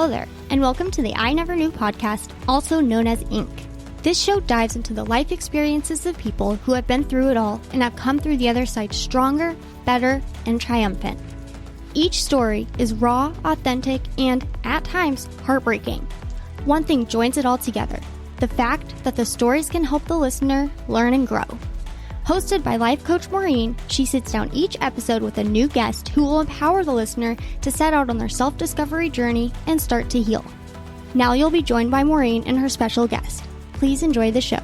Hello there, and welcome to the I Never Knew podcast, also known as Inc. This show dives into the life experiences of people who have been through it all and have come through the other side stronger, better, and triumphant. Each story is raw, authentic, and, at times, heartbreaking. One thing joins it all together: the fact that the stories can help the listener learn and grow. Hosted by life coach Maureen, she sits down each episode with a new guest who will empower the listener to set out on their self-discovery journey and start to heal. Now you'll be joined by Maureen and her special guest. Please enjoy the show.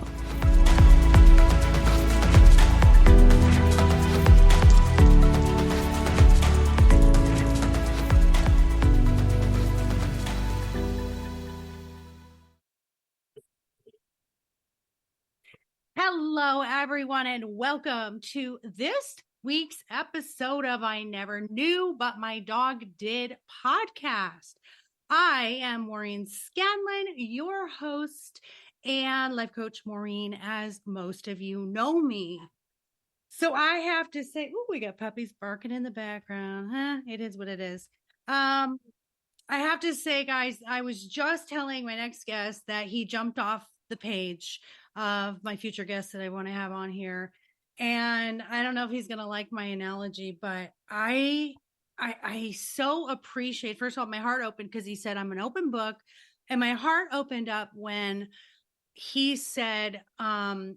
Hello, everyone, and welcome to this week's episode of I Never Knew, But My Dog Did podcast. I am Maureen Scanlon, your host and life coach Maureen, as most of you know me. So I have to say, we got puppies barking in the background. It is what it is. I have to say, guys, I was just telling my next guest that he jumped off the page of my future guest that I want to have on here. And I don't know if he's going to like my analogy, but I so appreciate, first of all, my heart opened because he said, I'm an open book. And my heart opened up when he said, I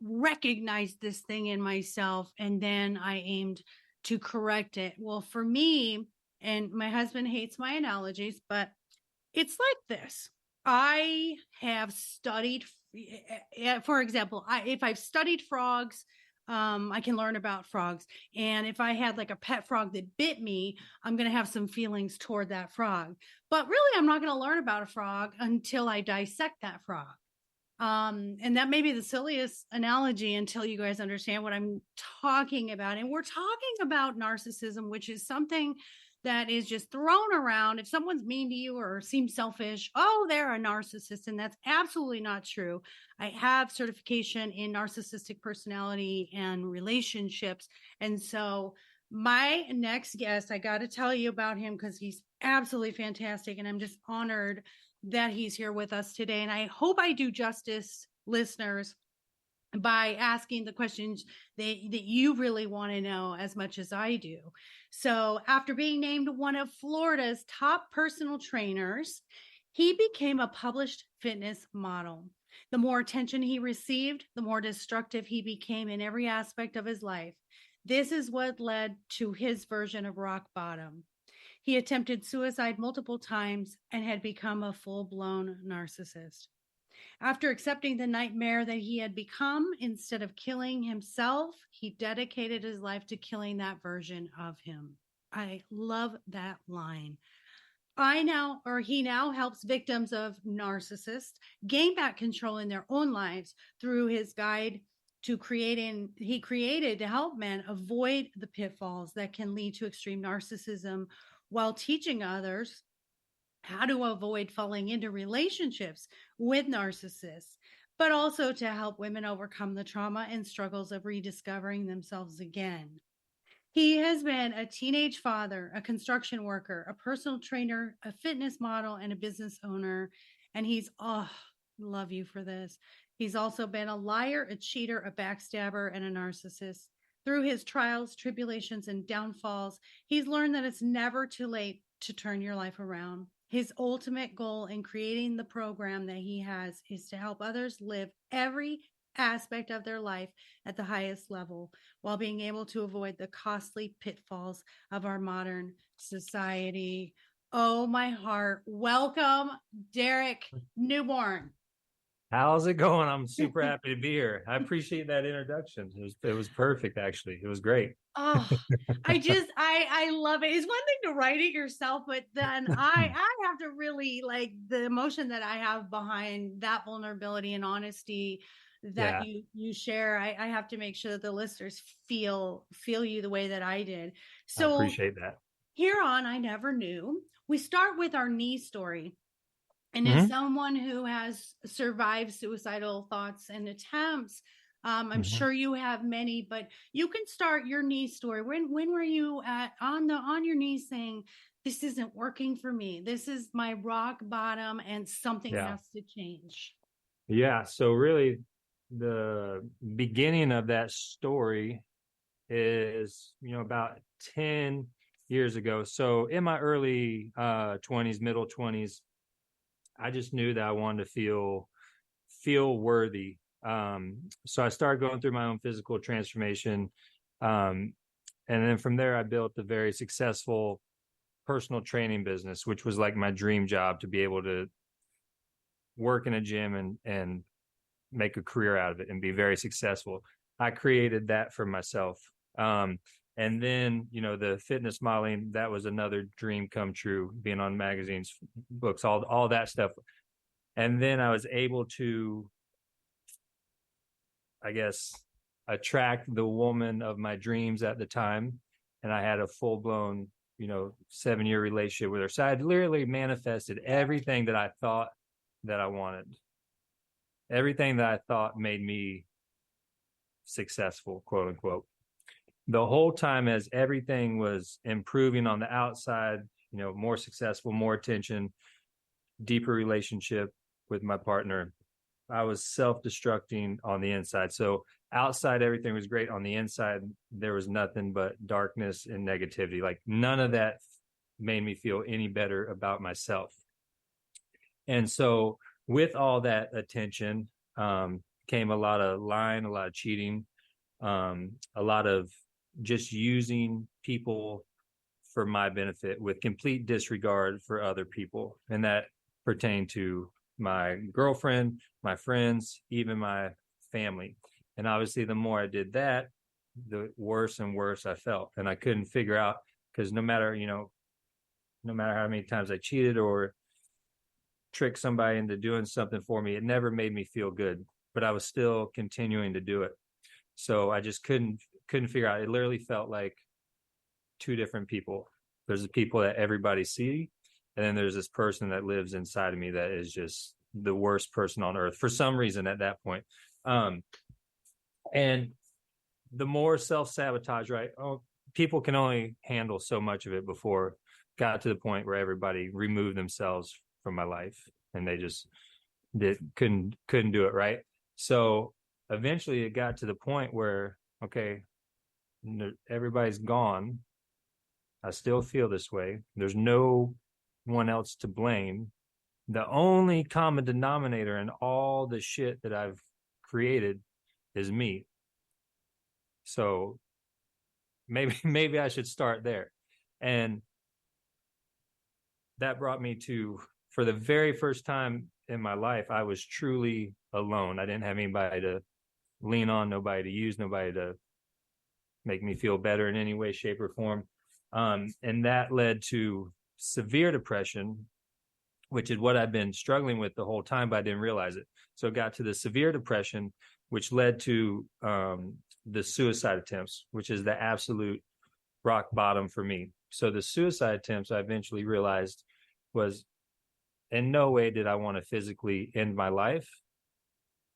recognized this thing in myself and then I aimed to correct it. Well, for me, and my husband hates my analogies, but it's like this. I have studied, for example, if I've studied frogs, I can learn about frogs. And if I had like a pet frog that bit me, I'm going to have some feelings toward that frog. But really, I'm not going to learn about a frog until I dissect that frog. And that may be the silliest analogy until you guys understand what I'm talking about. And we're talking about narcissism, which is something that is just thrown around. If someone's mean to you or seems selfish, oh, they're a narcissist. And that's absolutely not true. I have certification in narcissistic personality and relationships. And so my next guest, I got to tell you about him because he's absolutely fantastic. And I'm just honored that he's here with us today. And I hope I do justice, listeners, by asking the questions that you really want to know as much as I do. So after being named one of Florida's top personal trainers, he became a published fitness model. The more attention he received, the more destructive he became in every aspect of his life. This is what led to his version of rock bottom. He attempted suicide multiple times and had become a full-blown narcissist. After accepting the nightmare that he had become, instead of killing himself, he dedicated his life to killing that version of him. I love that line. He now helps victims of narcissists gain back control in their own lives through his guide to he created to help men avoid the pitfalls that can lead to extreme narcissism, while teaching others how to avoid falling into relationships with narcissists, but also to help women overcome the trauma and struggles of rediscovering themselves again. He has been a teenage father, a construction worker, a personal trainer, a fitness model, and a business owner. And love you for this. He's also been a liar, a cheater, a backstabber, and a narcissist. Through his trials, tribulations, and downfalls, he's learned that it's never too late to turn your life around. His ultimate goal in creating the program that he has is to help others live every aspect of their life at the highest level while being able to avoid the costly pitfalls of our modern society. Oh, my heart. Welcome, Dnewborn. How's it going? I'm super happy to be here. I appreciate that introduction. It was perfect, actually. It was great. Oh, I love it. It's one thing to write it yourself, but then I have to really like the emotion that I have behind that vulnerability and honesty that you share. I have to make sure that the listeners feel you the way that I did. So I appreciate that. Here on I Never Knew, we start with our knee story. And as someone who has survived suicidal thoughts and attempts, I'm sure you have many, but you can start your niece story. When were you on your knees saying, this isn't working for me? This is my rock bottom and something has to change. Yeah. So really the beginning of that story is, about 10 years ago. So in my early 20s, middle 20s, I just knew that I wanted to feel worthy. So I started going through my own physical transformation. And then from there, I built a very successful personal training business, which was like my dream job, to be able to work in a gym and make a career out of it and be very successful. I created that for myself. And then, the fitness modeling, that was another dream come true, being on magazines, books, all that stuff. And then I was able to, I guess, attract the woman of my dreams at the time. And I had a full-blown, 7-year relationship with her. So I had literally manifested everything that I thought that I wanted. Everything that I thought made me successful, quote unquote. The whole time, as everything was improving on the outside, more successful, more attention, deeper relationship with my partner, I was self-destructing on the inside. So outside, everything was great. On the inside, there was nothing but darkness and negativity. Like none of that made me feel any better about myself. And so with all that attention came a lot of lying, a lot of cheating, a lot of just using people for my benefit with complete disregard for other people. And that pertained to my girlfriend, my friends, even my family. And obviously, the more I did that, the worse and worse I felt. And I couldn't figure out, because no matter how many times I cheated or tricked somebody into doing something for me, it never made me feel good, but I was still continuing to do it. So I just couldn't figure out. It literally felt like two different people. There's the people that everybody see, and then there's this person that lives inside of me that is just the worst person on earth for some reason at that point. And the more self-sabotage, right? People can only handle so much of it before it got to the point where everybody removed themselves from my life, and they just couldn't do it, right? So eventually it got to the point where, okay, everybody's gone. I still feel this way. There's no one else to blame. The only common denominator in all the shit that I've created is me. So maybe I should start there. And that brought me to, for the very first time in my life, I was truly alone. I didn't have anybody to lean on, nobody to use, nobody to make me feel better in any way, shape, or form. And that led to severe depression, which is what I've been struggling with the whole time, but I didn't realize it. So it got to the severe depression, which led to the suicide attempts, which is the absolute rock bottom for me. So the suicide attempts, I eventually realized, was in no way did I want to physically end my life.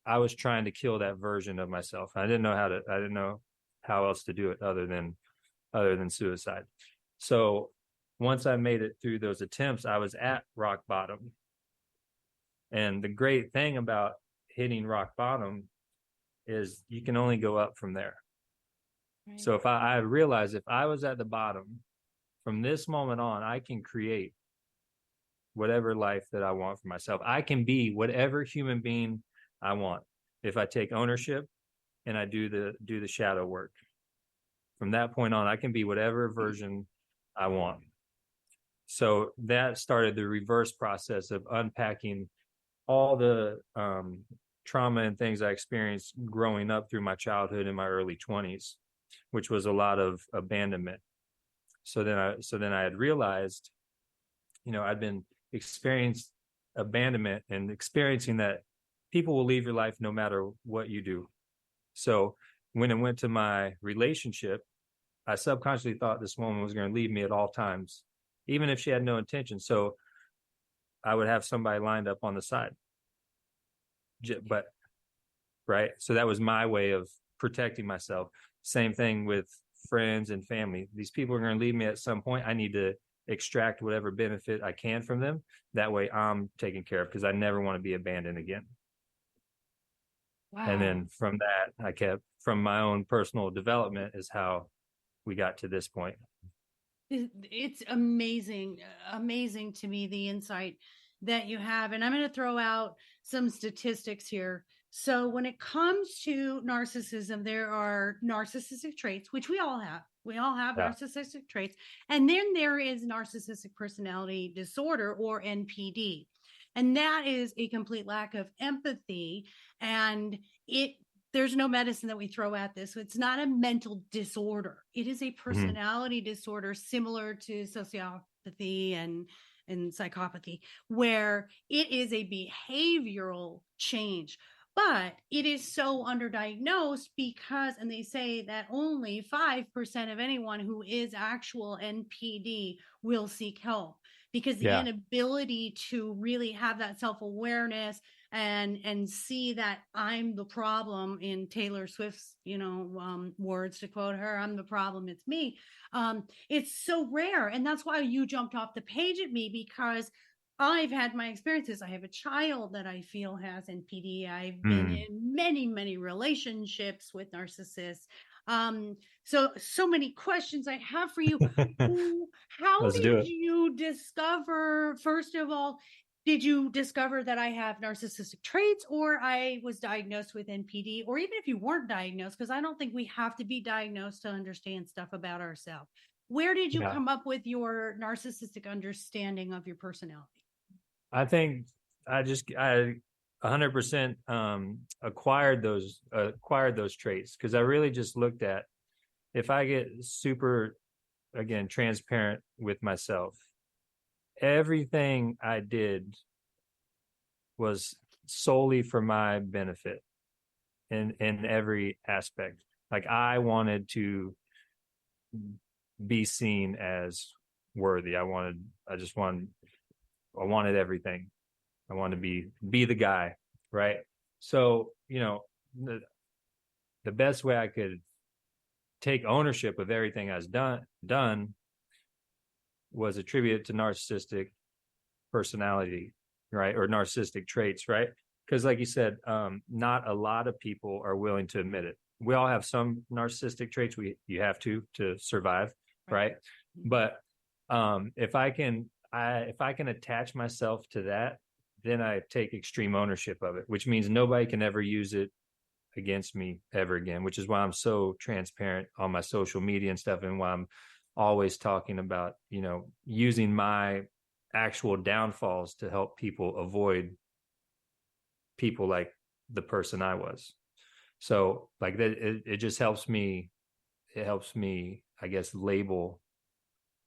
I was trying to kill that version of myself. I didn't know how else to do it other than suicide. So once I made it through those attempts, I was at rock bottom. And the great thing about hitting rock bottom is you can only go up from there. Right. So if I realized if I was at the bottom, from this moment on, I can create whatever life that I want for myself. I can be whatever human being I want if I take ownership and I do the shadow work. From that point on, I can be whatever version I want. So that started the reverse process of unpacking all the trauma and things I experienced growing up through my childhood and my early 20s, which was a lot of abandonment. So then I had realized, I'd been experiencing abandonment and experiencing that people will leave your life no matter what you do. So when it went to my relationship, I subconsciously thought this woman was going to leave me at all times, even if she had no intention. So I would have somebody lined up on the side. But right? So that was my way of protecting myself. Same thing with friends and family. These people are going to leave me at some point. I need to extract whatever benefit I can from them. That way I'm taken care of, because I never want to be abandoned again. Wow. And then from that, I kept, from my own personal development is how we got to this point. It's amazing to me, the insight that you have. And I'm going to throw out some statistics here. So when it comes to narcissism, there are narcissistic traits, which we all have. We all have narcissistic traits. And then there is narcissistic personality disorder, or NPD. And that is a complete lack of empathy. And there's no medicine that we throw at this. So it's not a mental disorder. It is a personality disorder similar to sociopathy and psychopathy, where it is a behavioral change. But it is so underdiagnosed because, and they say that only 5% of anyone who is actual NPD will seek help, because the inability to really have that self-awareness and see that I'm the problem, in Taylor Swift's, words, to quote her, I'm the problem, it's me. It's so rare. And that's why you jumped off the page at me, because I've had my experiences. I have a child that I feel has NPD. I've been in many, many relationships with narcissists. So many questions I have for you. How did you discover, first of all, did you discover that I have narcissistic traits, or I was diagnosed with NPD, or even if you weren't diagnosed, because I don't think we have to be diagnosed to understand stuff about ourselves. Where did you come up with your narcissistic understanding of your personality? I think I 100% acquired those traits, because I really just looked at, if I get super, again, transparent with myself, everything I did was solely for my benefit in every aspect. Like, I wanted to be seen as worthy. I wanted everything. I wanted to be the guy, right? So, the best way I could take ownership of everything I was done was attributed to narcissistic personality, right? Or narcissistic traits, right? Because like you said, not a lot of people are willing to admit it. We all have some narcissistic traits. You have to survive, right? But if I can attach myself to that, then I take extreme ownership of it, which means nobody can ever use it against me ever again, which is why I'm so transparent on my social media and stuff, and why I'm always talking about, using my actual downfalls to help people avoid people like the person I was. So like that, it just helps me, I guess, label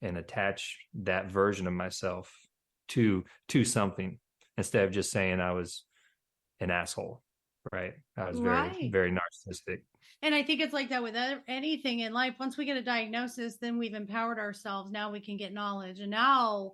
and attach that version of myself to something, instead of just saying I was an asshole, right? I was very, very narcissistic. And I think it's like that with anything in life. Once we get a diagnosis, then we've empowered ourselves. Now we can get knowledge, and now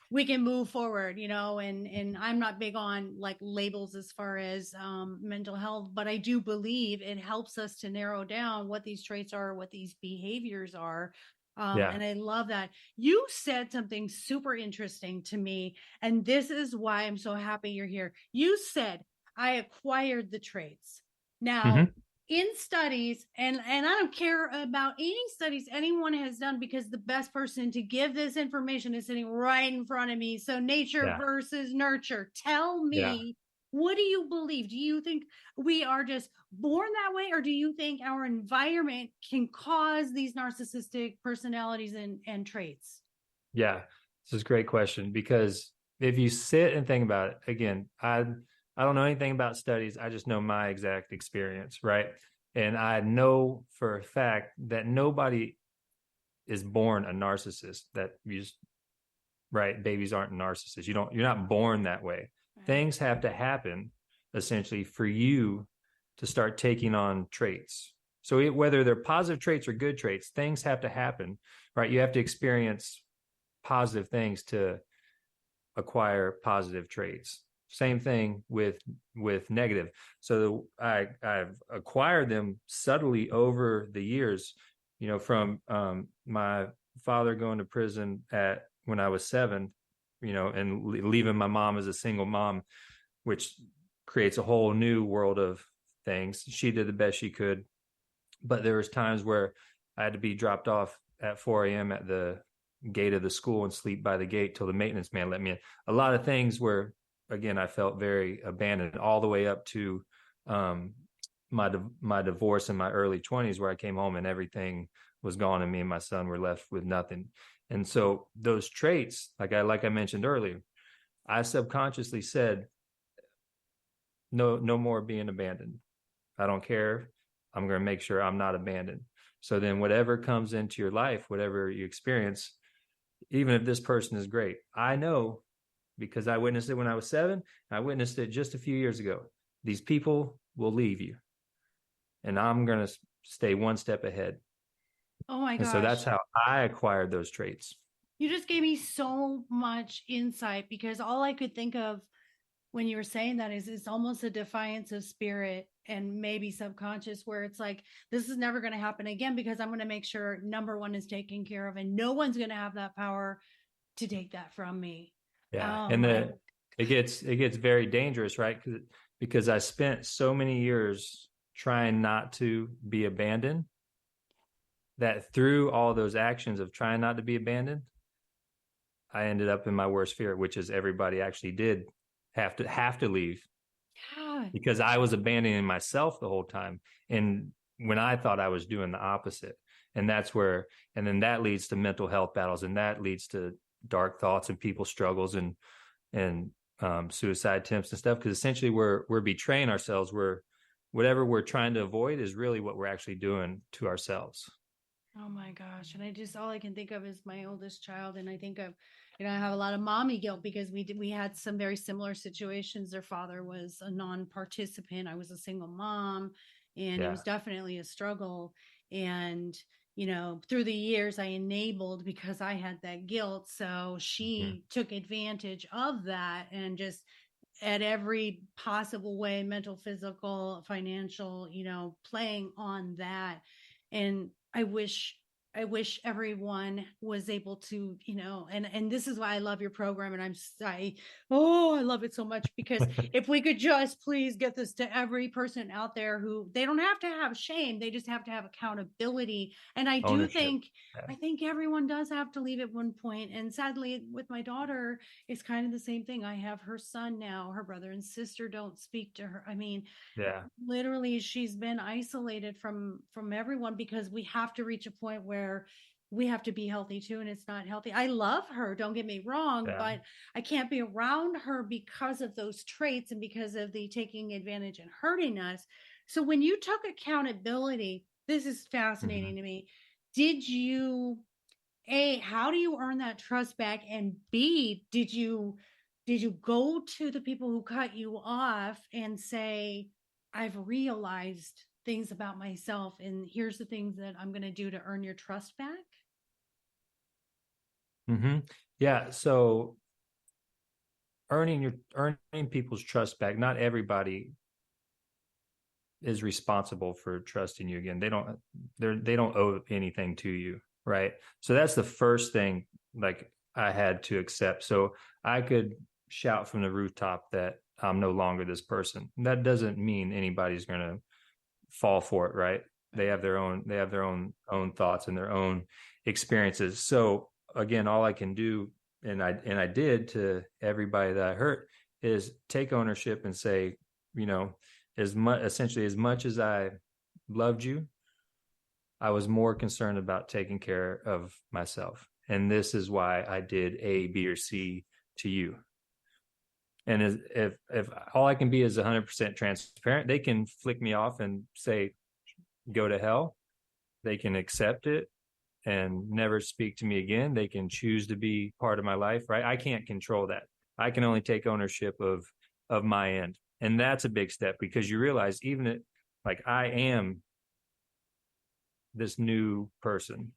we can move forward, and I'm not big on like labels as far as mental health, but I do believe it helps us to narrow down what these traits are, what these behaviors are. And I love that. You said something super interesting to me, and this is why I'm so happy you're here. You said, I acquired the traits. Now, in studies, and I don't care about any studies anyone has done, because the best person to give this information is sitting right in front of me. So nature versus nurture. Tell me, what do you believe? Do you think we are just born that way, or do you think our environment can cause these narcissistic personalities and traits? Yeah, this is a great question, because if you sit and think about it, again, I don't know anything about studies. I just know my exact experience, right? And I know for a fact that nobody is born a narcissist. Right? Babies aren't narcissists. You're not born that way. Right. Things have to happen, essentially, for you to start taking on traits. So whether they're positive traits or good traits, things have to happen, right? You have to experience positive things to acquire positive traits. same thing with negative. So I've acquired them subtly over the years, from my father going to prison when I was 7, and leaving my mom as a single mom, which creates a whole new world of things. She did the best she could, but there was times where I had to be dropped off at 4 a.m. at the gate of the school and sleep by the gate till the maintenance man let me in. A lot of things where, again, I felt very abandoned, all the way up to my divorce in my early 20s, where I came home and everything was gone and me and my son were left with nothing. And so those traits, like I mentioned earlier, I subconsciously said, no more being abandoned. I don't care. I'm going to make sure I'm not abandoned. So then whatever comes into your life, whatever you experience, even if this person is great, I know, because I witnessed it when I was 7, I witnessed it just a few years ago. These people will leave you, and I'm going to stay one step ahead. Oh my gosh. And so that's how I acquired those traits. You just gave me so much insight, because all I could think of when you were saying that is it's almost a defiance of spirit and maybe subconscious, where it's like, this is never going to happen again, because I'm going to make sure number one is taken care of, and no one's going to have that power to take that from me. Yeah. And it gets very dangerous, right? Because I spent so many years trying not to be abandoned, that through all those actions of trying not to be abandoned, I ended up in my worst fear, which is everybody actually did have to leave. Yeah. Because I was abandoning myself the whole time. And when I thought I was doing the opposite. And then that leads to mental health battles, and that leads to dark thoughts and people's struggles and suicide attempts and stuff. Because essentially we're betraying ourselves. Whatever we're trying to avoid is really what we're actually doing to ourselves. Oh my gosh. And all I can think of is my oldest child. And I think of, I have a lot of mommy guilt, because we had some very similar situations. Their father was a non-participant. I was a single mom, and it was definitely a struggle. And, through the years I enabled, because I had that guilt. So she took advantage of that, and just at every possible way, mental, physical, financial, playing on that. And I wish everyone was able to, and this is why I love your program. And I love it so much, because if we could just please get this to every person out there, who they don't have to have shame, they just have to have accountability. And I do think, I think everyone does have to leave at one point. And sadly, with my daughter, it's kind of the same thing. I have her son now, her brother and sister don't speak to her. I mean, literally, she's been isolated from everyone, because we have to reach a point where we have to be healthy too, and it's not healthy. I love her, don't get me wrong, but I can't be around her because of those traits and because of the taking advantage and hurting us. So when you took accountability, this is fascinating to me. Did you, A, how do you earn that trust back? And B, did you go to the people who cut you off and say, I've realized things about myself, and here's the things that I'm going to do to earn your trust back? Yeah. So earning people's trust back, not everybody is responsible for trusting you again. They don't owe anything to you. Right. So that's the first thing, like, I had to accept. So I could shout from the rooftop that I'm no longer this person. That doesn't mean anybody's going to fall for it. Right. They have their own thoughts and their own experiences. So again, all I can do, and I did to everybody that I hurt, is take ownership and say, as much as I loved you, I was more concerned about taking care of myself. And this is why I did A, B, or C to you. And if all I can be is 100% transparent, they can flick me off and say, go to hell. They can accept it and never speak to me again. They can choose to be part of my life, right? I can't control that. I can only take ownership of my end. And that's a big step, because you realize I am this new person,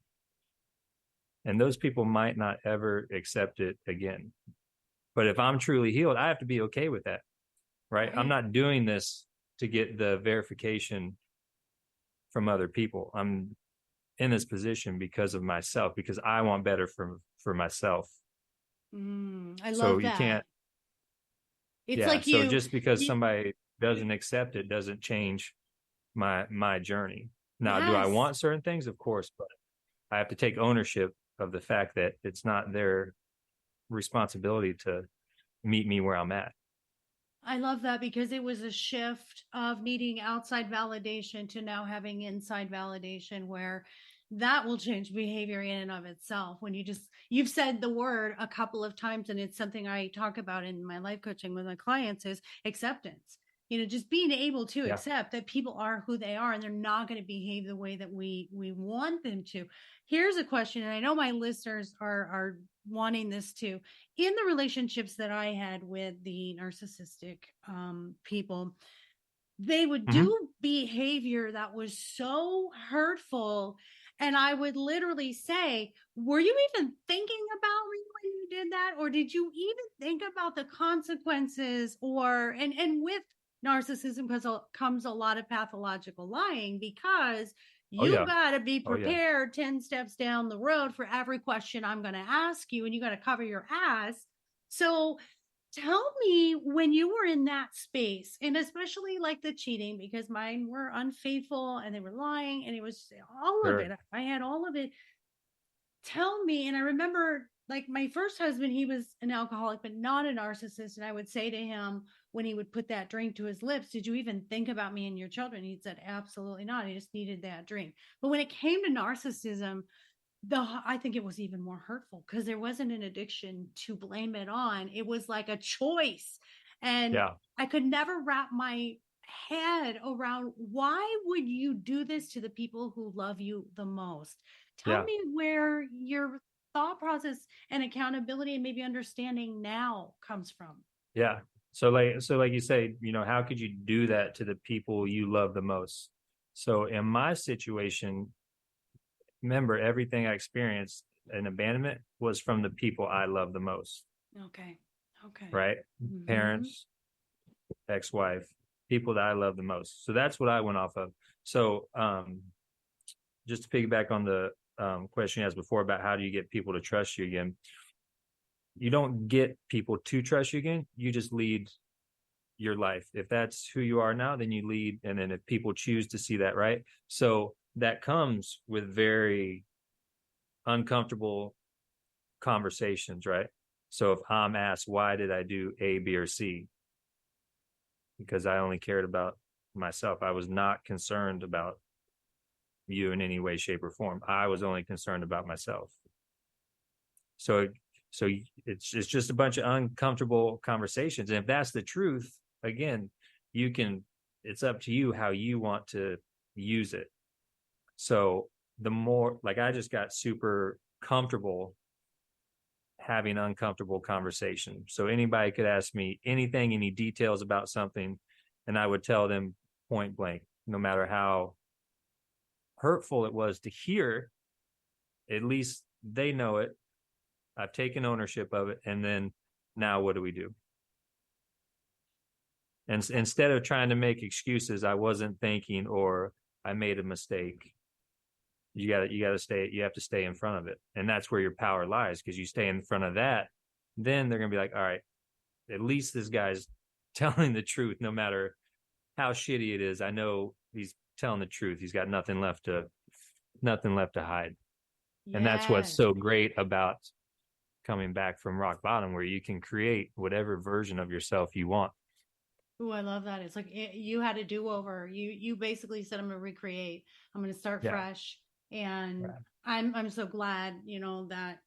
and those people might not ever accept it again. But if I'm truly healed, I have to be okay with that. right? I'm not doing this to get the verification from other people. I'm in this position because of myself, because I want better for myself. I So love you that. can't, It's yeah. like So just because you somebody doesn't accept it doesn't change my journey. Now, do I yes. want certain things? Of course, but I have to take ownership of the fact that it's not their responsibility to meet me where I'm at. I love that because it was a shift of needing outside validation to now having inside validation where that will change behavior in and of itself. When you've said the word a couple of times, and it's something I talk about in my life coaching with my clients is acceptance. Just being able to Yeah. accept that people are who they are and they're not going to behave the way that we want them to. Here's a question, and I know my listeners are wanting this too. In the relationships that I had with the narcissistic people, they would Mm-hmm. do behavior that was so hurtful. And I would literally say, were you even thinking about me when you did that? Or did you even think about the consequences? And with narcissism comes a lot of pathological lying because Oh you yeah. got to be Oh yeah. prepared 10 steps down the road for every question I'm going to ask you, and you got to cover your ass. So tell me when you were in that space, and especially like the cheating, because mine were unfaithful and they were lying, and it was all of Sure. it. I had all of it. Tell me, and I remember like my first husband, he was an alcoholic, but not a narcissist. And I would say to him when he would put that drink to his lips, did you even think about me and your children? He said, absolutely not. He just needed that drink. But when it came to narcissism, I think it was even more hurtful because there wasn't an addiction to blame it on. It was like a choice. And Yeah. I could never wrap my head around why would you do this to the people who love you the most? Tell Yeah. me where your thought process and accountability and maybe understanding now comes from. Yeah. So like you say, how could you do that to the people you love the most? So in my situation, remember everything I experienced in abandonment was from the people I love the most, Okay. Okay. right? Parents, ex-wife, people that I love the most. So that's what I went off of. So just to piggyback on the question you asked before about how do you get people to trust you again, you don't get people to trust you again. You just lead your life. If that's who you are now, then you lead. And then if people choose to see that, right? So that comes with very uncomfortable conversations, right? So if I'm asked, why did I do A, B, or C? Because I only cared about myself. I was not concerned about you in any way, shape, or form. I was only concerned about myself. So it's just a bunch of uncomfortable conversations. And if that's the truth, again, it's up to you how you want to use it. So the more, like, I just got super comfortable having uncomfortable conversation. So anybody could ask me anything, any details about something, and I would tell them point blank, no matter how hurtful it was to hear, at least they know it. I've taken ownership of it. And then now what do we do? And instead of trying to make excuses, I wasn't thinking, or I made a mistake. You have to stay in front of it. And that's where your power lies, because you stay in front of that, then they're going to be like, all right, at least this guy's telling the truth, no matter how shitty it is. I know he's telling the truth. He's got nothing left to hide. Yes. And that's what's so great about coming back from rock bottom, where you can create whatever version of yourself you want. Oh, I love that. It's like you had a do-over. You basically said, I'm going to recreate. I'm going to start fresh. And I'm so glad, that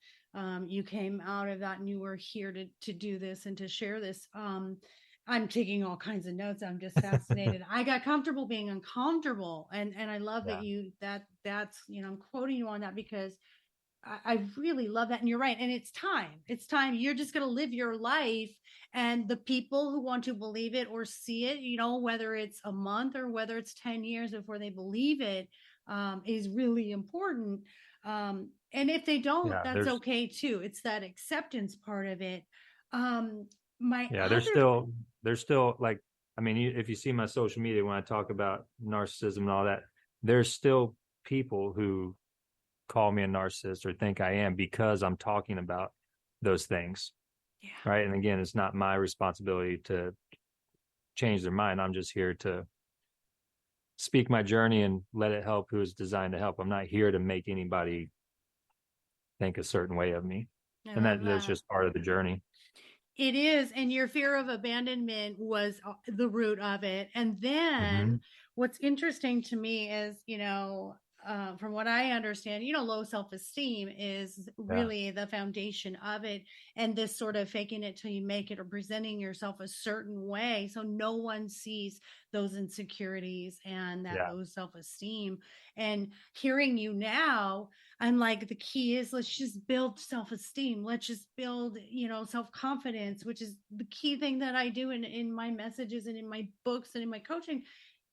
you came out of that and you were here to do this and to share this. I'm taking all kinds of notes. I'm just fascinated. I got comfortable being uncomfortable. And I love that that's, I'm quoting you on that because I really love that. And you're right. And it's time. You're just going to live your life. And the people who want to believe it or see it, whether it's a month or whether it's 10 years before they believe it, is really important. And if they don't, that's okay too. It's that acceptance part of it. There's still like I mean, if you see my social media, when I talk about narcissism and all that, there's still people who call me a narcissist or think I am because I'm talking about those things. Yeah. Right. And again, it's not my responsibility to change their mind. I'm just here to speak my journey and let it help who is designed to help. I'm not here to make anybody think a certain way of me. And that's just part of the journey. It is. And your fear of abandonment was the root of it. And then what's interesting to me is, from what I understand, low self-esteem is really the foundation of it. And this sort of faking it till you make it or presenting yourself a certain way. So no one sees those insecurities and that low self-esteem. And hearing you now, I'm like, the key is let's just build self-esteem. Let's just build, self-confidence, which is the key thing that I do in my messages and in my books and in my coaching.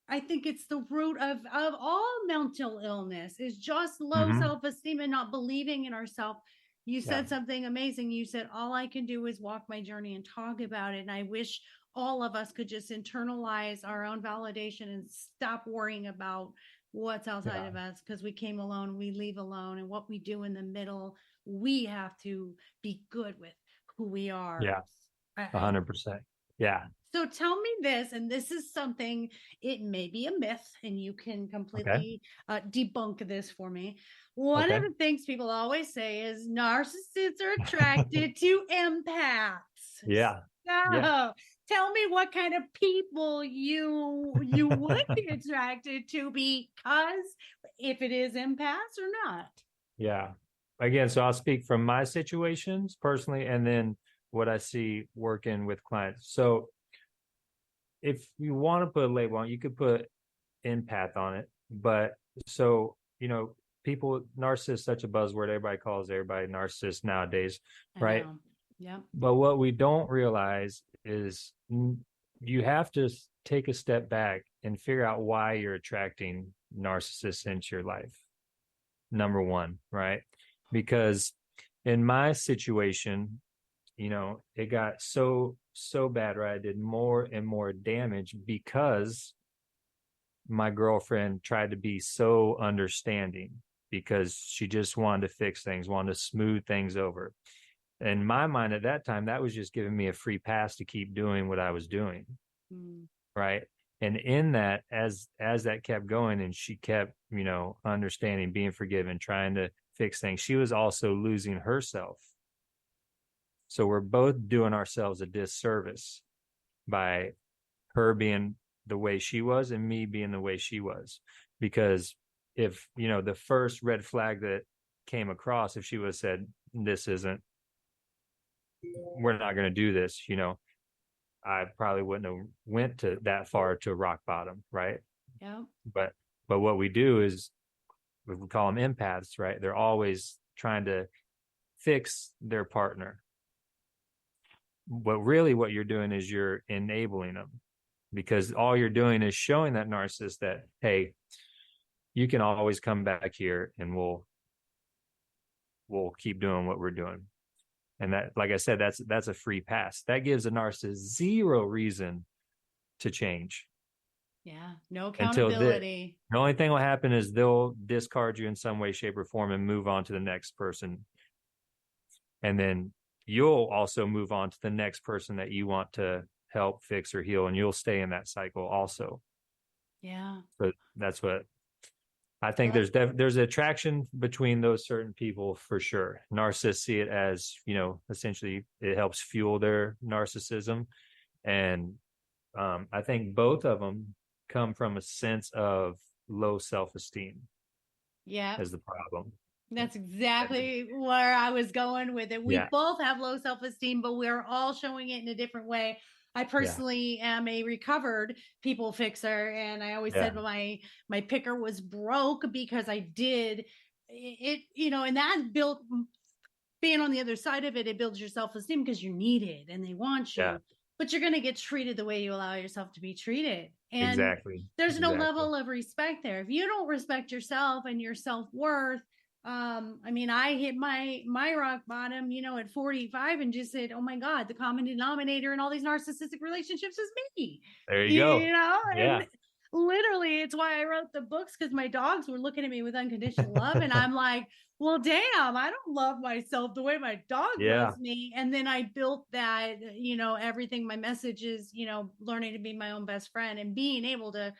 I think it's the root of all mental illness is just low self-esteem and not believing in ourselves. You said something amazing. You said, all I can do is walk my journey and talk about it. And I wish all of us could just internalize our own validation and stop worrying about what's outside of us, because we came alone, we leave alone. And what we do in the middle, we have to be good with who we are. Yeah, 100%. Yeah. So tell me this, and this is something, it may be a myth, and you can completely debunk this for me. One of the things people always say is narcissists are attracted to empaths. Yeah. So tell me what kind of people you would be attracted to, because if it is empaths or not. Yeah. Again, so I'll speak from my situations personally, and then what I see working with clients. So if you want to put a label on it, you could put empath on it. But so, people, narcissist, such a buzzword. Everybody calls everybody narcissist nowadays, right? Yeah. But what we don't realize is you have to take a step back and figure out why you're attracting narcissists into your life. Number one, right? Because in my situation, it got so bad, right? I did more and more damage because my girlfriend tried to be so understanding because she just wanted to fix things, wanted to smooth things over. In my mind at that time, that was just giving me a free pass to keep doing what I was doing. Right. And in that, as that kept going and she kept, understanding, being forgiven, trying to fix things, she was also losing herself. So we're both doing ourselves a disservice by her being the way she was and me being the way she was. Because if, the first red flag that came across, if she would have said, we're not going to do this, I probably wouldn't have went to that far to rock bottom. Right. Yeah. But what we do is we call them empaths, right? They're always trying to fix their partner. But really what you're doing is you're enabling them, because all you're doing is showing that narcissist that, hey, you can always come back here and we'll keep doing what we're doing. And that, like I said, that's a free pass. That gives a narcissist zero reason to change. Yeah, no accountability. The only thing will happen is they'll discard you in some way, shape, or form and move on to the next person. And then you'll also move on to the next person that you want to help fix or heal, and you'll stay in that cycle also. Yeah. But that's what I think. There's attraction between those certain people for sure. Narcissists see it as, essentially it helps fuel their narcissism. And I think both of them come from a sense of low self-esteem. Yeah. As the problem. That's exactly where I was going with it. We both have low self-esteem, but we're all showing it in a different way. I personally am a recovered people fixer. And I always said my picker was broke because I did it, and that built, being on the other side of it, it builds your self-esteem because you're needed and they want you. But you're going to get treated the way you allow yourself to be treated. And there's no level of respect there. If you don't respect yourself and your self-worth, I mean, I hit my rock bottom, at 45 and just said, oh my God, the common denominator in all these narcissistic relationships is me. There you go. Yeah. And literally it's why I wrote the books, because my dogs were looking at me with unconditional love. And I'm like, well, damn, I don't love myself the way my dog loves me. And then I built that, everything, my message is, learning to be my own best friend and being able to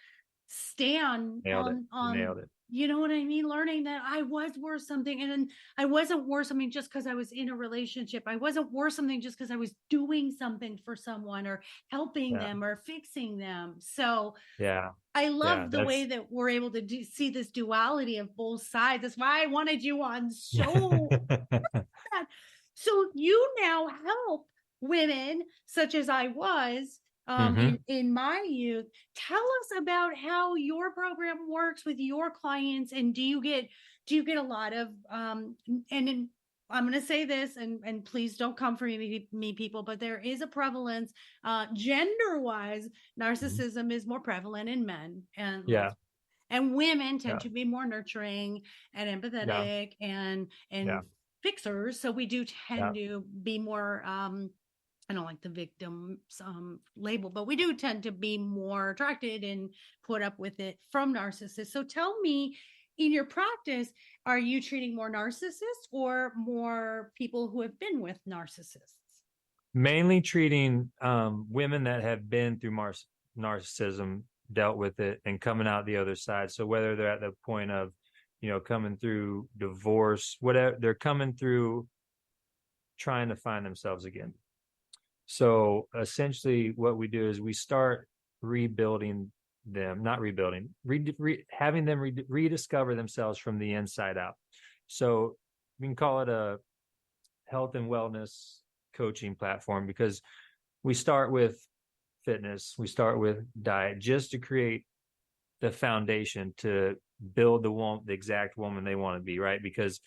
stand on Nailed it. you know what I mean? Learning that I was worth something, and then I wasn't worth something just because I was in a relationship. I wasn't worth something just because I was doing something for someone or helping them or fixing them. So I love the way that we're able to see this duality of both sides. That's why I wanted you on so bad. So you now help women such as I was in my youth. Tell us about how your program works with your clients, and do you get a lot of I'm going to say this, and please don't come for me people, but there is a prevalence gender wise. Narcissism is more prevalent in men, and women tend to be more nurturing and empathetic and fixers. So we do tend to be more I don't like the victim label, but we do tend to be more attracted and put up with it from narcissists. So tell me, in your practice, are you treating more narcissists or more people who have been with narcissists? Mainly treating women that have been through narcissism, dealt with it, and coming out the other side. So whether they're at the point of, coming through divorce, whatever, they're coming through trying to find themselves again. So essentially what we do is we start rebuilding them, not rebuilding, having them rediscover themselves from the inside out. So we can call it a health and wellness coaching platform, because we start with fitness, we start with diet, just to create the foundation to build the exact woman they want to be, right? Because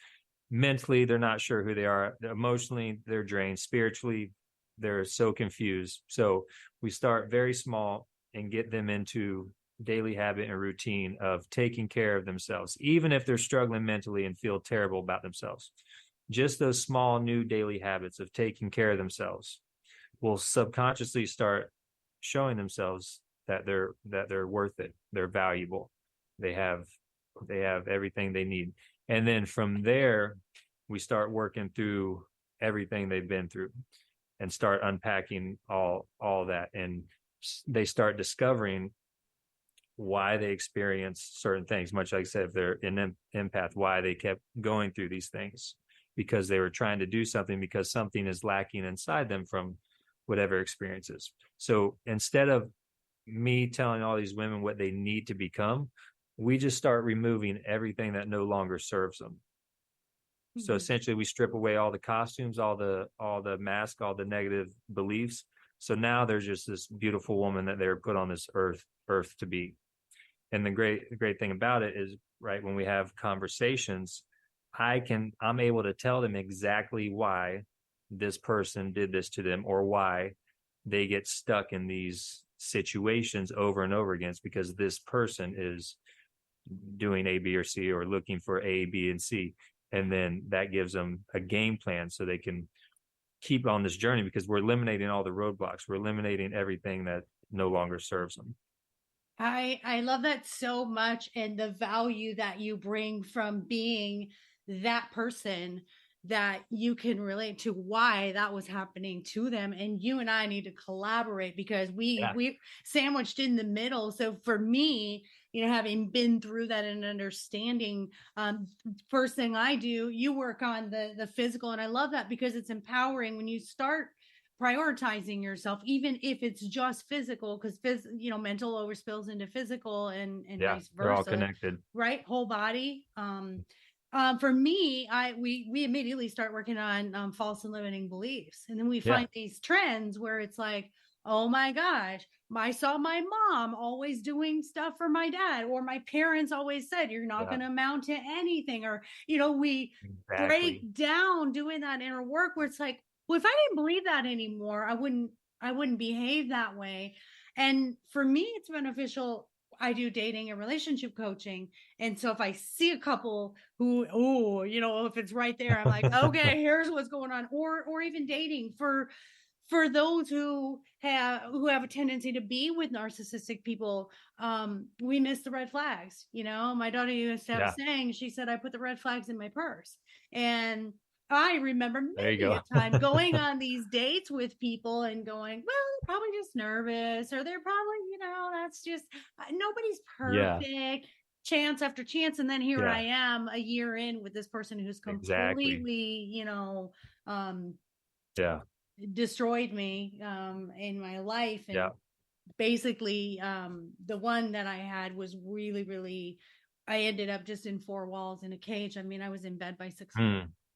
mentally, they're not sure who they are. Emotionally, they're drained. Spiritually, they're so confused. So we start very small and get them into daily habit and routine of taking care of themselves, even if they're struggling mentally and feel terrible about themselves. Just those small new daily habits of taking care of themselves will subconsciously start showing themselves that they're worth it. They're valuable. They have everything they need. And then from there, we start working through everything they've been through and start unpacking all that. And they start discovering why they experience certain things. Much like I said, if they're an empath, why they kept going through these things, because they were trying to do something, because something is lacking inside them from whatever experiences. So instead of me telling all these women what they need to become, we just start removing everything that no longer serves them. So essentially we strip away all the costumes, all the masks, all the negative beliefs. So now there's just this beautiful woman that they're put on this earth to be. And the great thing about it is, right, when we have conversations, I'm able to tell them exactly why this person did this to them, or why they get stuck in these situations over and over again. It's because this person is doing A, B, or C, or looking for A, B, and C. And then that gives them a game plan so they can keep on this journey, because we're eliminating all the roadblocks. We're eliminating everything that no longer serves them. I love that so much, and the value that you bring from being that person that you can relate to why that was happening to them. And you and I need to collaborate, because we sandwiched in the middle. So for me, having been through that and understanding, first thing I do, you work on the physical. And I love that, because it's empowering when you start prioritizing yourself, even if it's just physical, because mental overspills into physical and vice versa. They're all connected, right? Whole body. For me, we immediately start working on false and limiting beliefs, and then we find these trends where it's like, oh my gosh, I saw my mom always doing stuff for my dad, or my parents always said you're not going to amount to anything, or we break down doing that inner work where it's like, well, if I didn't believe that anymore, I wouldn't behave that way. And for me, it's beneficial I do dating and relationship coaching. And so if I see a couple who, oh, you know, if it's right there, I'm like, okay, here's what's going on. Or even dating for those who have a tendency to be with narcissistic people, we miss the red flags. You know, my daughter used to have a saying. She said, I put the red flags in my purse. And I remember many a time going on these dates with people and going, well, they're probably just nervous, or they're probably, you know, that's just, nobody's perfect, chance after chance. And then here I am a year in with this person who's completely, you know, destroyed me in my life. And basically the one that I had was really, I ended up just in four walls in a cage. I mean, I was in bed by 6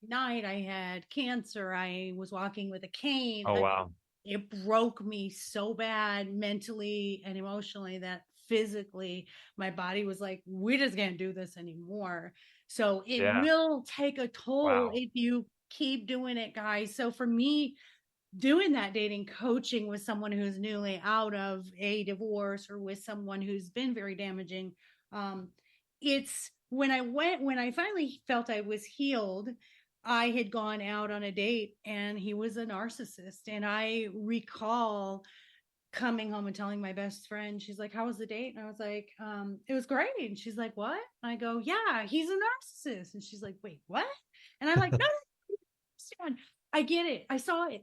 night. I had cancer. I was walking with a cane. Oh, wow. It broke me so bad mentally and emotionally that physically my body was like, we just can't do this anymore. So it will take a toll if you keep doing it, guys. So for me, doing that dating coaching with someone who's newly out of a divorce, or with someone who's been very damaging, it's when I finally felt I was healed, I had gone out on a date and he was a narcissist. And I recall coming home and telling my best friend, she's like, how was the date? And I was like, it was great. And she's like, what? And I go, yeah, he's a narcissist. And she's like, wait, what? And I'm like, no, I get it. I saw it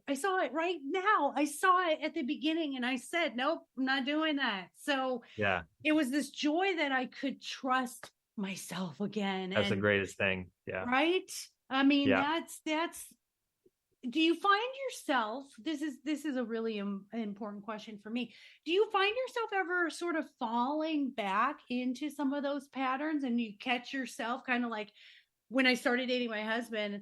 right now. I saw it at the beginning and I said, nope, I'm not doing that. So it was this joy that I could trust myself again. That's the greatest thing. Yeah. Right. I mean, that's, do you find yourself, this is a really important question for me. Do you find yourself ever sort of falling back into some of those patterns, and you catch yourself kind of like when I started dating my husband,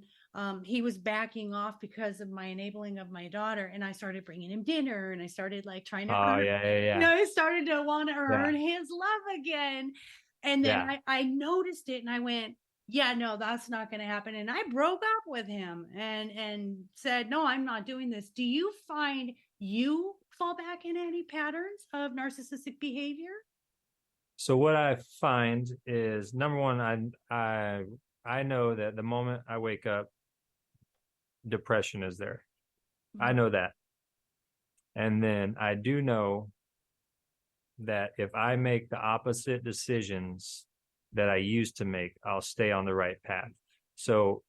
he was backing off because of my enabling of my daughter, and I started bringing him dinner, and I started like trying to you know, I started to want to earn his love again. And then I noticed it and I went, yeah, no, that's not going to happen. And I broke up with him and said, no, I'm not doing this. Do you find you fall back in any patterns of narcissistic behavior? So what I find is, number one, I know that the moment I wake up, depression is there. I know that. And then I do know that if I make the opposite decisions that I used to make, I'll stay on the right path. So,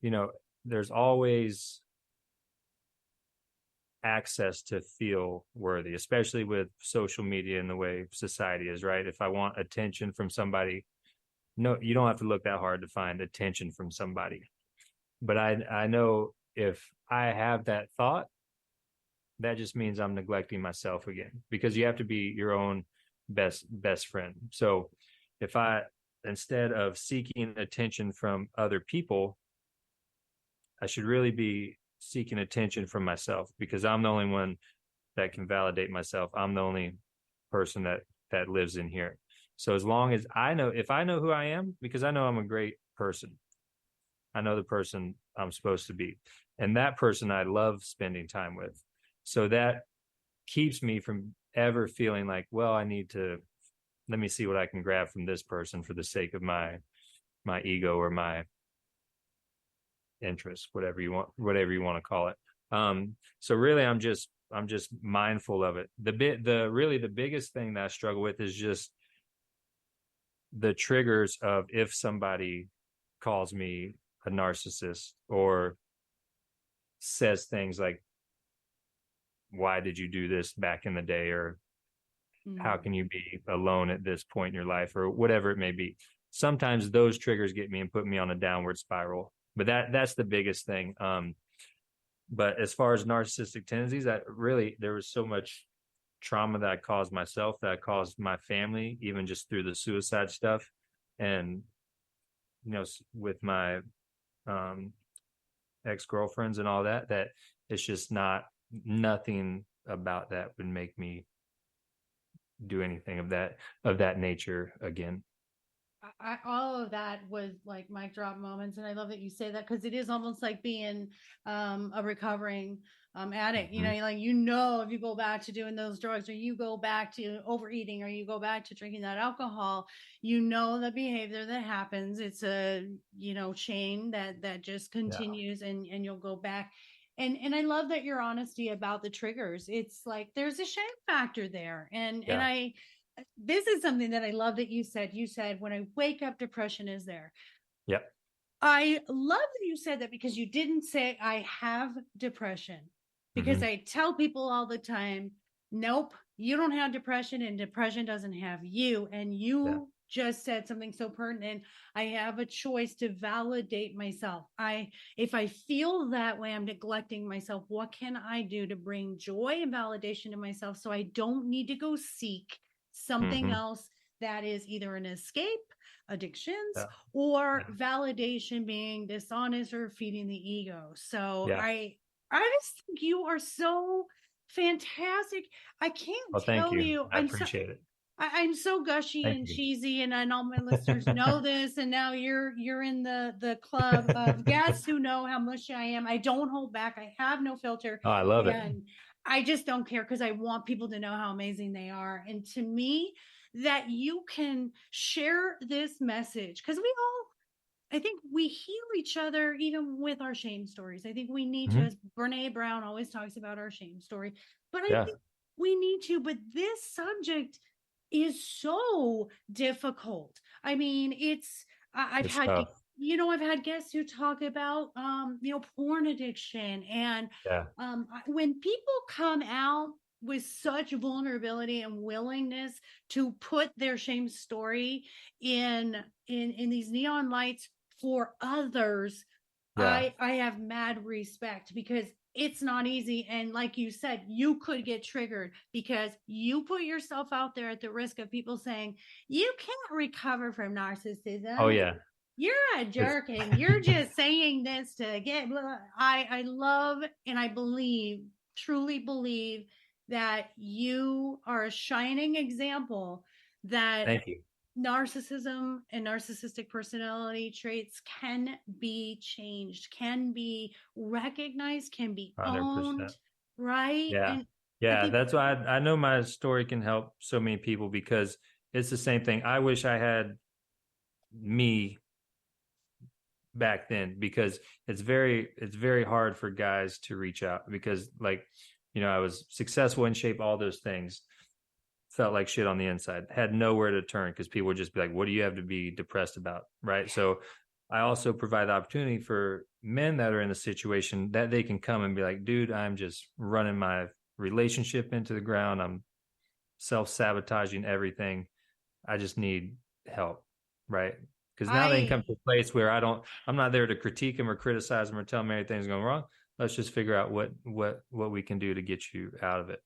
you know, there's always access to feel worthy, especially with social media and the way society is, right? If I want attention from somebody, no, you don't have to look that hard to find attention from somebody. But I know if I have that thought, that just means I'm neglecting myself again, because you have to be your own best friend. So if I, instead of seeking attention from other people, I should really be seeking attention from myself, because I'm the only one that can validate myself. I'm the only person that lives in here. So as long as I know, if I know who I am, because I know I'm a great person, I know the person I'm supposed to be, and that person I love spending time with. So that keeps me from ever feeling like, well, I need to, let me see what I can grab from this person for the sake of my ego or my interest, whatever you want to call it. So really I'm just mindful of it. The biggest thing that I struggle with is just the triggers of, if somebody calls me a narcissist or says things like, why did you do this back in the day? Or how can you be alone at this point in your life, or whatever it may be. Sometimes those triggers get me and put me on a downward spiral, but that's the biggest thing. But as far as narcissistic tendencies, that really, there was so much trauma that I caused myself, that I caused my family, even just through the suicide stuff. And, you know, with my ex-girlfriends and all that it's just nothing about that would make me do anything of that nature again. all of that was like mic drop moments. And I love that you say that, because it is almost like being a recovering addict. You know, like, you know, if you go back to doing those drugs, or you go back to overeating, or you go back to drinking that alcohol, you know, the behavior that happens, it's a, you know, chain that just continues, and you'll go back. And I love that your honesty about the triggers. It's like there's a shame factor there. And this is something that I love that you said. You said, when I wake up, depression is there. Yep. I love that you said that, because you didn't say I have depression, because I tell people all the time, nope, you don't have depression, and depression doesn't have you. And you just said something so pertinent. I have a choice to validate myself. If I feel that way, I'm neglecting myself. What can I do to bring joy and validation to myself, so I don't need to go seek something else that is either an escape, addictions, or validation, being dishonest, or feeding the ego. So I just think you are so fantastic. I can't tell you. I appreciate it. I'm so gushy and cheesy, and I know my listeners know this. And now you're in the club of guests who know how mushy I am. I don't hold back. I have no filter. Oh, I love it. I just don't care, because I want people to know how amazing they are. And to me, that you can share this message, because I think we heal each other even with our shame stories. I think we need to, as Brene Brown always talks about, our shame story, but I think we need to. But this subject is so difficult. I mean, I've had tough. I've had guests who talk about, porn addiction. And when people come out with such vulnerability and willingness to put their shame story in these neon lights for others, I have mad respect, because it's not easy. And like you said, you could get triggered because you put yourself out there at the risk of people saying, you can't recover from narcissism. Oh, yeah. You're a jerk, and you're just saying this to get blah. I love, and I truly believe that you are a shining example that Thank you. Narcissism and narcissistic personality traits can be changed, can be recognized, can be 100%. owned, right? And that's why I know my story can help so many people, because it's the same thing. I wish I had me back then, because it's very hard for guys to reach out, because, like, I was successful, in shape, all those things, felt like shit on the inside, had nowhere to turn, because people would just be like, what do you have to be depressed about? Right. So I also provide the opportunity for men that are in a situation that they can come and be like, dude, I'm just running my relationship into the ground. I'm self-sabotaging everything. I just need help. Right. Because now they can come to a place where I'm not there to critique them or criticize them or tell them everything's going wrong. Let's just figure out what we can do to get you out of it.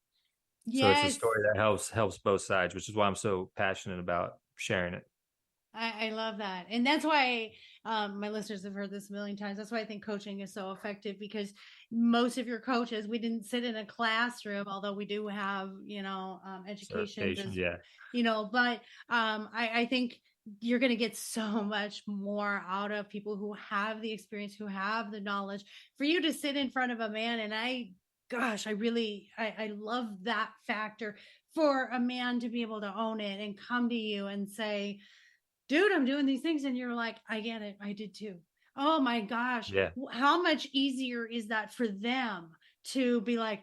Yes. So it's a story that helps both sides, which is why I'm so passionate about sharing it. I love that. And that's why my listeners have heard this a million times. That's why I think coaching is so effective, because most of your coaches, we didn't sit in a classroom, although we do have, education, but I think you're going to get so much more out of people who have the experience, who have the knowledge. For you to sit in front of a man, and I love that factor, for a man to be able to own it and come to you and say, dude, I'm doing these things. And you're like, I get it. I did too. Oh my gosh. Yeah. How much easier is that for them to be like,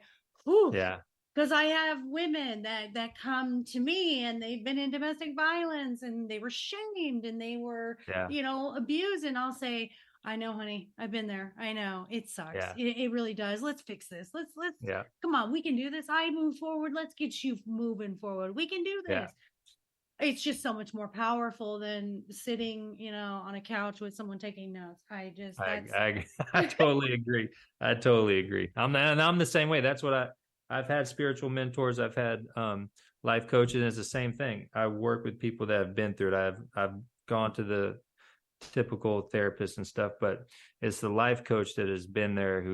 ooh, yeah. Because I have women that come to me, and they've been in domestic violence, and they were shamed, and they were, abused. And I'll say, I know, honey, I've been there. I know it sucks. Yeah. It really does. Let's fix this. Let's come on. We can do this. I move forward. Let's get you moving forward. We can do this. Yeah. It's just so much more powerful than sitting, on a couch with someone taking notes. I totally agree. I totally agree. I'm the same way. That's what I've had spiritual mentors. I've had life coaches. And it's the same thing. I work with people that have been through it. I've gone to the typical therapist and stuff, but it's the life coach that has been there,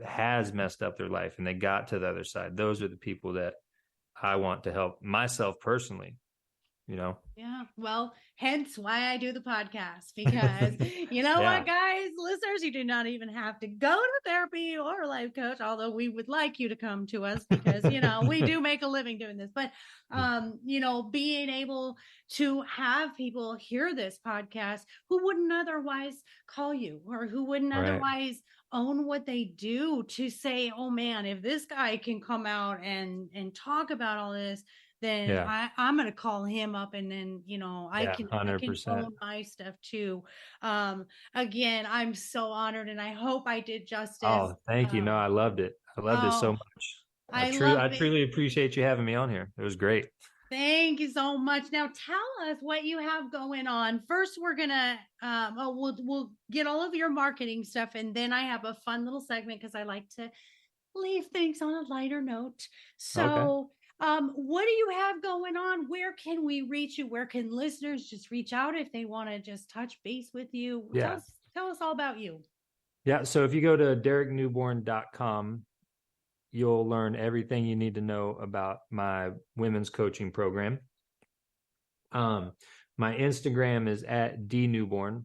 has messed up their life, and they got to the other side. Those are the people that I want to help myself personally Yeah. Well, hence why I do the podcast, because you know Yeah. what, guys, listeners, you do not even have to go to therapy or a life coach, although we would like you to come to us because, we do make a living doing this. But, being able to have people hear this podcast who wouldn't otherwise call you or who wouldn't Right. otherwise own what they do, to say, oh man, if this guy can come out and talk about all this, then Yeah. I'm going to call him up, and then, I can 100%. own my stuff too. Again, I'm so honored, and I hope I did justice. Oh, thank you. No, I loved it. I loved it so much. I truly appreciate you having me on here. It was great. Thank you so much. Now tell us what you have going on. First, we're gonna we'll get all of your marketing stuff, and then I have a fun little segment because I like to leave things on a lighter note. So, Okay. what do you have going on? Where can we reach you? Where can listeners just reach out if they want to just touch base with you? Yeah. Tell us all about you. Yeah. So if you go to Dnewborn.com, you'll learn everything you need to know about my women's coaching program. My Instagram is at Dnewborn,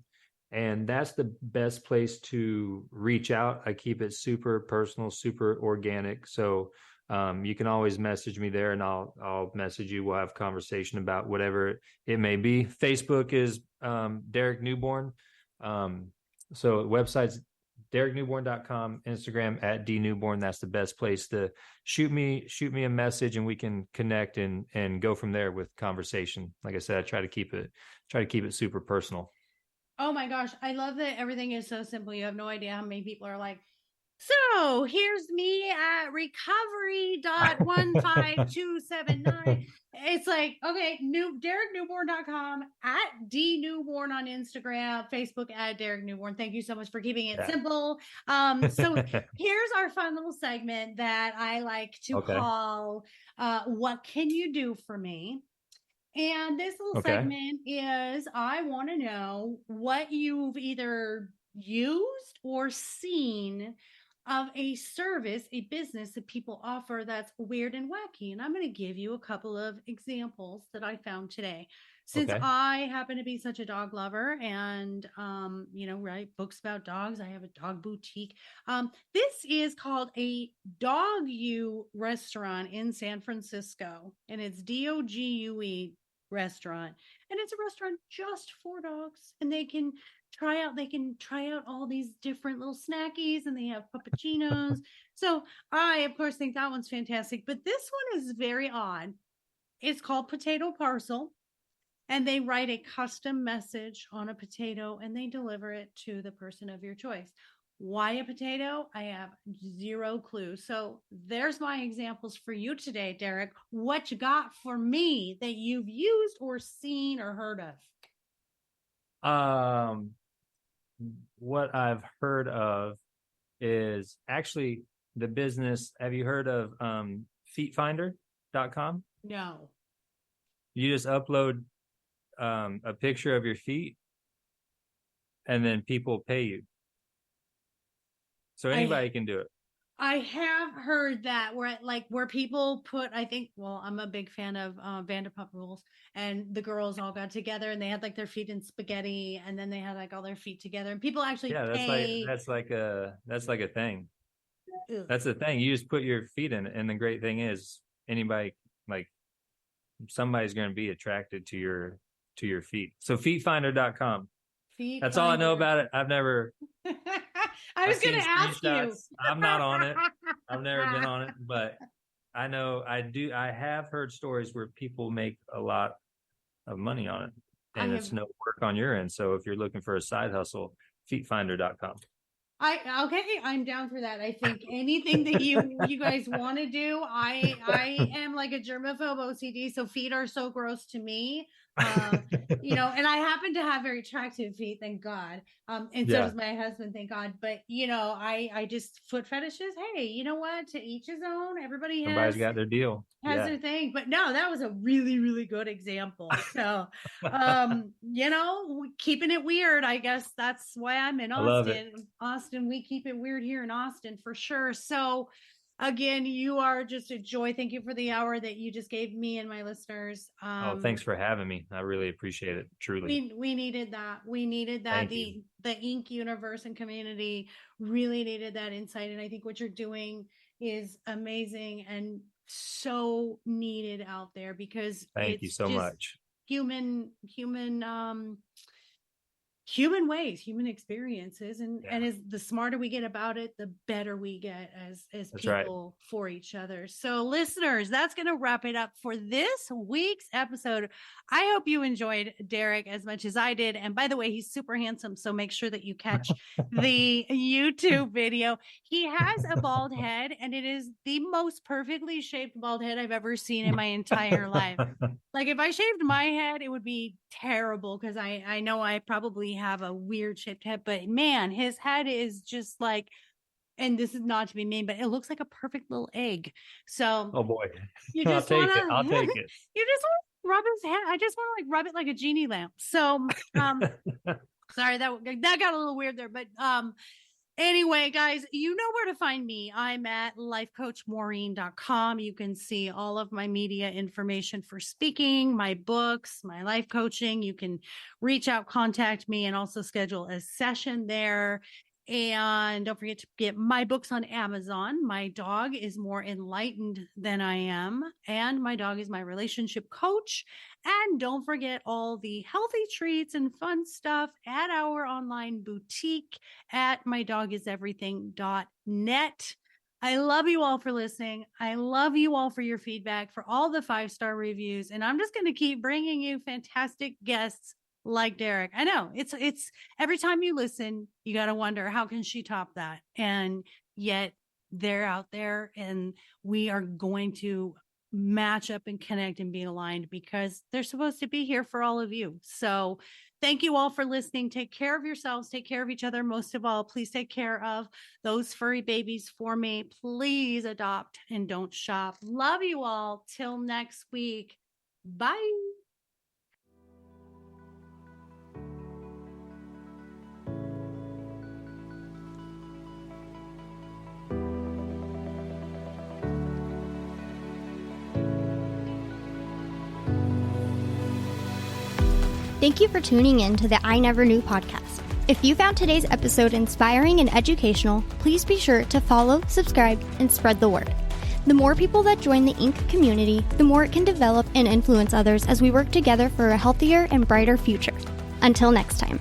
and that's the best place to reach out. I keep it super personal, super organic. So you can always message me there, and I'll message you. We'll have conversation about whatever it may be. Facebook is Derek Newborn. So the website's DerekNewborn.com, Instagram at Dnewborn. That's the best place to shoot me a message, and we can connect and go from there with conversation. Like I said, I try to keep it super personal. Oh my gosh, I love that everything is so simple. You have no idea how many people are like, so here's me at recovery.15279. It's like, okay, DerekNewborn.com, at Dnewborn on Instagram, Facebook at Derek Newborn. Thank you so much for keeping it simple. So here's our fun little segment that I like to call, what can you do for me? And this little segment is, I want to know what you've either used or seen of a service, a business that people offer that's weird and wacky. And I'm going to give you a couple of examples that I found today. Since I happen to be such a dog lover and, write books about dogs, I have a dog boutique. This is called a Dog U restaurant in San Francisco, and it's DOGUE restaurant. And it's a restaurant just for dogs, and they can try out all these different little snackies, and they have puppuccinos. So I, of course, think that one's fantastic. But this one is very odd. It's called Potato Parcel, and they write a custom message on a potato, and they deliver it to the person of your choice. Why a potato? I have zero clue. So there's my examples for you today, Derek. What you got for me that you've used or seen or heard of? What I've heard of is actually the business. Have you heard of feetfinder.com? No. You just upload a picture of your feet, and then people pay you. So anybody can do it. I have heard that where people put, I think, well, I'm a big fan of Vanderpump Rules, and the girls all got together and they had like their feet in spaghetti, and then they had like all their feet together, and people actually pay. That's like a thing. Ew. That's the thing. You just put your feet in it, and the great thing is anybody, like, somebody's going to be attracted to your feet. So feetfinder.com. That's all I know about it. I've never. I was going to ask you. I'm not on it. I've never been on it, but I know I have heard stories where people make a lot of money on it, and it's no work on your end. So if you're looking for a side hustle, feetfinder.com. I'm down for that. I think anything that you guys want to do. I am like a germaphobe OCD, so feet are so gross to me. And I happen to have very attractive feet, thank God. And so does my husband, thank God. But I just, foot fetishes. Hey, you know what? To each his own. Everybody's got their deal. Has their thing. But no, that was a really, really good example. So keeping it weird. I guess that's why I'm in Austin. Austin, we keep it weird here in Austin for sure. So Again, you are just a joy. Thank you for the hour that you just gave me and my listeners. Thanks for having me. I really appreciate it. Truly. We needed that. We needed that. The Ink universe and community really needed that insight. And I think what you're doing is amazing and so needed out there, because thank you so much. Human ways, human experiences, and as the smarter we get about it, the better we get as people for each other. So listeners, that's going to wrap it up for this week's episode. I hope you enjoyed Derek as much as I did. And by the way, he's super handsome, so make sure that you catch the YouTube video. He has a bald head, and it is the most perfectly shaped bald head I've ever seen in my entire life. Like, if I shaved my head, it would be terrible, because I know I probably have a weird shaped head, but man, his head is just like, and this is not to be mean, but it looks like a perfect little egg. So, oh boy, I'll take it. You just want to rub his head. I just want to like rub it like a genie lamp. So, sorry, that got a little weird there, but anyway, guys, you know where to find me. I'm at lifecoachmaureen.com. You can see all of my media information for speaking, my books, my life coaching. You can reach out, contact me, and also schedule a session there. And don't forget to get my books on Amazon. My dog is more enlightened than I am, and my dog is my relationship coach. And don't forget all the healthy treats and fun stuff at our online boutique at mydogiseverything.net. I love you all for listening. I love you all for your feedback, for all the 5-star reviews. And I'm just going to keep bringing you fantastic guests like Derek. I know it's every time you listen, you got to wonder, how can she top that? And yet they're out there, and we are going to match up and connect and be aligned, because they're supposed to be here for all of you. So thank you all for listening. Take care of yourselves. Take care of each other. Most of all, please take care of those furry babies for me. Please adopt and don't shop. Love you all. Till next week. Bye. Thank you for tuning in to the I Never Knew podcast. If you found today's episode inspiring and educational, please be sure to follow, subscribe, and spread the word. The more people that join the Ink community, the more it can develop and influence others as we work together for a healthier and brighter future. Until next time.